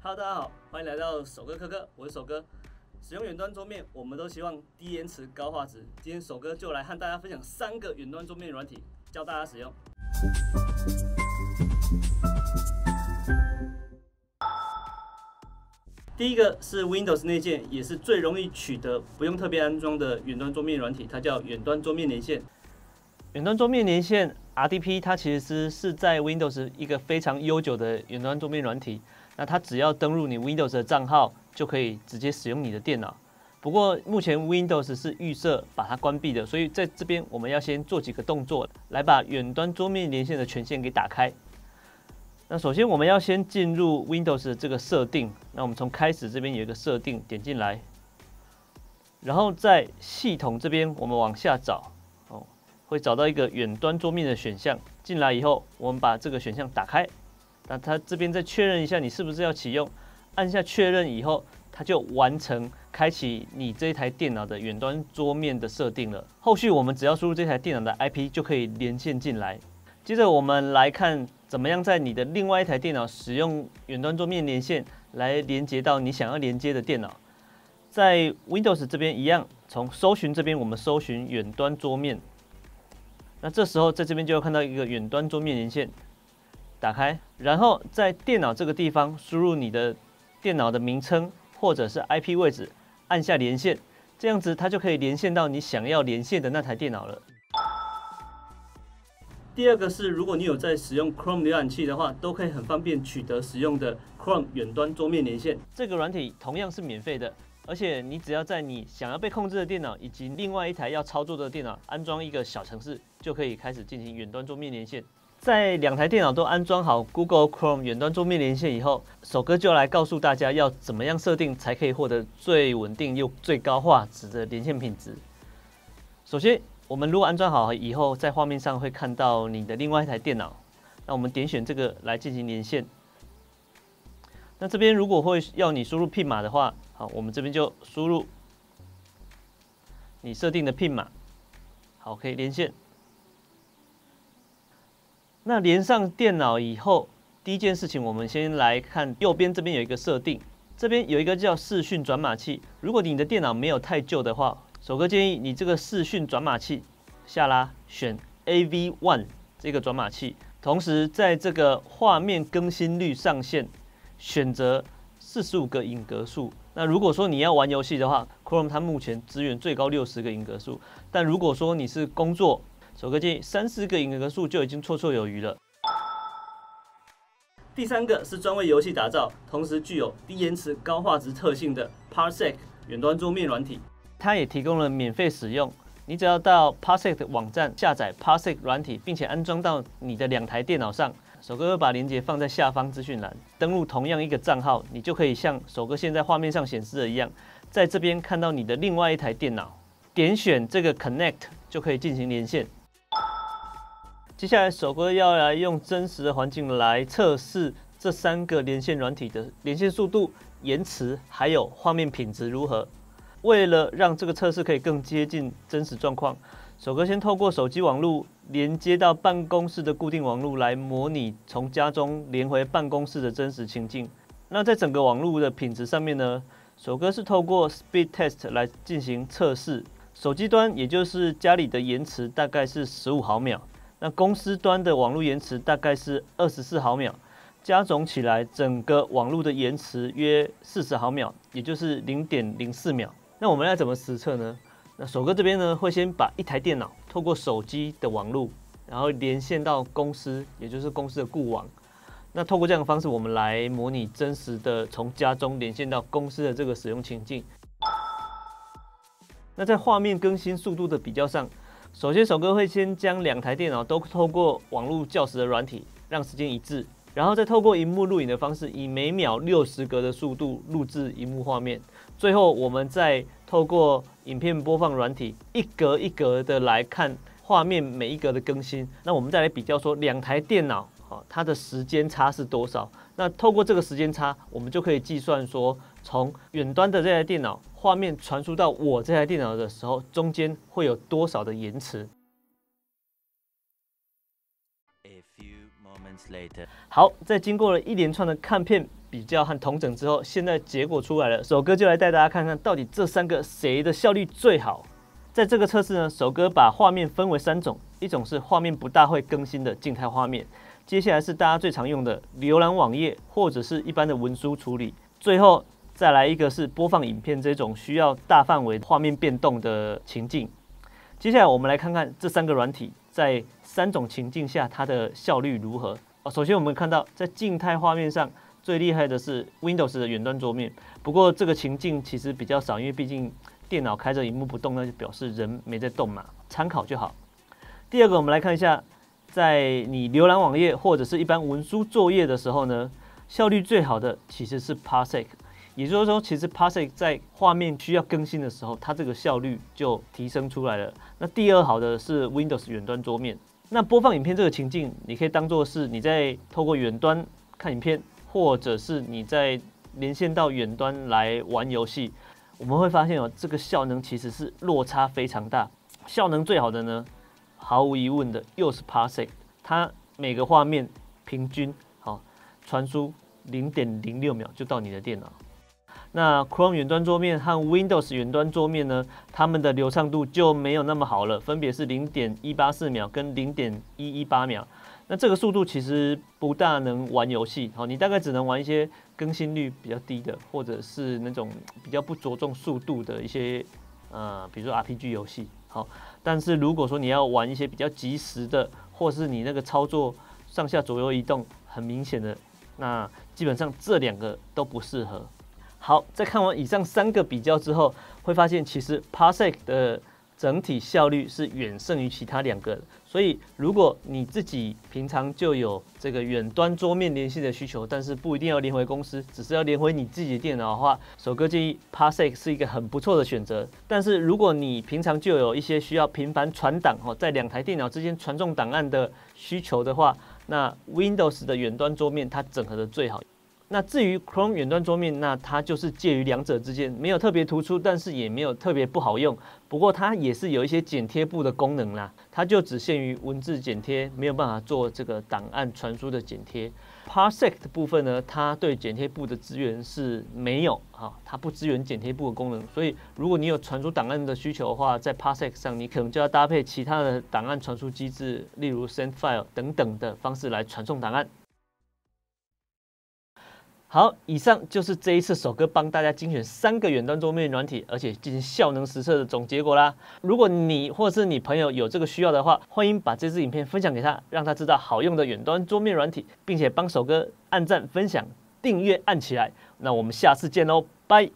Hello， 大家好，欢迎来到首哥科科，我是首哥。使用远端桌面，我们都希望低延迟、高画质。今天首哥就来和大家分享3个远端桌面软体，教大家使用。第一个是 Windows 内建，也是最容易取得、不用特别安装的远端桌面软体，它叫远端桌面连线。远端桌面连线 RDP， 它其实是在 Windows 一个非常悠久的远端桌面软体。那它只要登入你 Windows 的账号，就可以直接使用你的电脑。不过目前 Windows 是预设把它关闭的，所以在这边我们要先做几个动作，来把远端桌面连线的权限给打开。那首先我们要先进入 Windows 的这个设定，那我们从开始这边有一个设定，点进来，然后在系统这边我们往下找，会找到一个远端桌面的选项。进来以后，我们把这个选项打开，那它这边再确认一下你是不是要启用，按下确认以后，它就完成开启你这一台电脑的远端桌面的设定了。后续我们只要输入这台电脑的 IP 就可以连线进来。接着我们来看怎么样在你的另外一台电脑使用远端桌面连线来连接到你想要连接的电脑。在 Windows 这边一样，从搜寻这边我们搜寻远端桌面，那这时候在这边就会看到一个远端桌面连线，打开，然后在电脑这个地方输入你的电脑的名称或者是 IP 位置，按下连线，这样子它就可以连线到你想要连线的那台电脑了。第二个是，如果你有在使用 Chrome 浏览器的话，都可以很方便取得使用的 Chrome 远端桌面连线。这个软体同样是免费的，而且你只要在你想要被控制的电脑以及另外一台要操作的电脑安装一个小程式，就可以开始进行远端桌面连线。在2台电脑都安装好 Google Chrome 远端桌面连线以后，首哥就来告诉大家要怎么样设定才可以获得最稳定又最高画质的连线品质。首先，我们如果安装好以后，在画面上会看到你的另外一台电脑，那我们点选这个来进行连线。那这边如果会要你输入 PIN 码的话，好，我们这边就输入你设定的 PIN 码，好，可以连线。那连上电脑以后，第一件事情我们先来看右边这边有一个设定，这边有一个叫视讯转码器。如果你的电脑没有太旧的话，首哥建议你这个视讯转码器下拉选 AV1 这个转码器，同时在这个画面更新率上限选择45个影格数。那如果说你要玩游戏的话 ，Chrome 它目前支援最高60个影格数，但如果说你是工作，首哥建议30个影格数就已经绰绰有余了。第3个是专为游戏打造，同时具有低延迟、高画质特性的 Parsec 远端桌面软体。它也提供了免费使用，你只要到 Parsec 的网站下载 Parsec 软体，并且安装到你的2台电脑上。首哥会把链接放在下方资讯栏，登录同样一个账号，你就可以像首哥现在画面上显示的一样，在这边看到你的另外一台电脑，点选这个 Connect 就可以进行连线。接下来，首哥要来用真实的环境来测试这3个连线软体的连线速度、延迟还有画面品质如何。为了让这个测试可以更接近真实状况，首哥先透过手机网路连接到办公室的固定网路来模拟从家中连回办公室的真实情境。那在整个网路的品质上面呢，首哥是透过 Speed Test 来进行测试。手机端也就是家里的延迟大概是15毫秒，那公司端的网路延迟大概是24毫秒。加总起来，整个网路的延迟约40毫秒，也就是 0.04秒。那我们要怎么实测呢？那首哥这边呢，会先把一台电脑透过手机的网路，然后连线到公司，也就是公司的固网。那透过这样的方式，我们来模拟真实的从家中连线到公司的这个使用情境。那在画面更新速度的比较上，首先首哥会先将2台电脑都透过网路校时的软体，让时间一致。然后再透过萤幕录影的方式，以每秒60格的速度录制萤幕画面。最后，我们再透过影片播放软体，一格一格的来看画面每一格的更新。那我们再来比较说2台电脑，它的时间差是多少？那透过这个时间差，我们就可以计算说，从远端的这台电脑画面传输到我这台电脑的时候，中间会有多少的延迟。好，在经过了一连串的看片、比较和统整之后，现在结果出来了，首哥就来带大家看看到底这3个谁的效率最好。在这个测试呢，首哥把画面分为3种，一种是画面不大会更新的静态画面，接下来是大家最常用的浏览网页或者是一般的文书处理，最后再来一个是播放影片这种需要大范围画面变动的情境。接下来我们来看看这3个软体在3种情境下它的效率如何。首先我们看到在静态画面上最厉害的是 Windows 的远端桌面，不过这个情境其实比较少，因为毕竟电脑开着萤幕不动，那就表示人没在动嘛，参考就好。第二个，我们来看一下，在你浏览网页或者是一般文书作业的时候呢，效率最好的其实是 Parsec， 也就是说，其实 Parsec 在画面需要更新的时候，它这个效率就提升出来了。那第2好的是 Windows 远端桌面。那播放影片这个情境，你可以当做是你在透过远端看影片，或者是你在连线到远端来玩游戏。我们会发现这个效能其实是落差非常大。效能最好的呢，毫无疑问的又是 Parsec， 它每个画面平均传输0.06秒就到你的电脑。那 Chrome 远端桌面和 Windows 远端桌面呢，它们的流畅度就没有那么好了，分别是0.184秒跟0.118秒。那这个速度其实不大能玩游戏，你大概只能玩一些更新率比较低的，或者是那种比较不着重速度的一些比如说 RPG 游戏。但是如果说你要玩一些比较即时的，或是你那个操作上下左右移动很明显的，那基本上这2个都不适合。好，在看完以上3个比较之后，会发现其实 Parsec 的整体效率是远胜于其他2个的。所以，如果你自己平常就有这个远端桌面连线的需求，但是不一定要连回公司，只是要连回你自己的电脑的话，首哥建议 Parsec 是一个很不错的选择。但是，如果你平常就有一些需要频繁传档在2台电脑之间传送档案的需求的话，那 Windows 的远端桌面它整合的最好。那至于 Chrome 远端桌面，那它就是介于2者之间，没有特别突出，但是也没有特别不好用。不过它也是有一些剪贴簿的功能啦，它就只限于文字剪贴，没有办法做这个档案传输的剪贴。Parsec 的部分呢，它对剪贴簿的资源是没有它不支援剪贴簿的功能，所以如果你有传输档案的需求的话，在 Parsec 上你可能就要搭配其他的档案传输机制，例如 Sendfile 等等的方式来传送档案。好，以上就是这一次首哥帮大家精选3个远端桌面软体，而且进行效能实测的总结果啦。如果你或是你朋友有这个需要的话，欢迎把这支影片分享给他，让他知道好用的远端桌面软体，并且帮首哥按赞、分享、订阅按起来。那我们下次见喽，拜。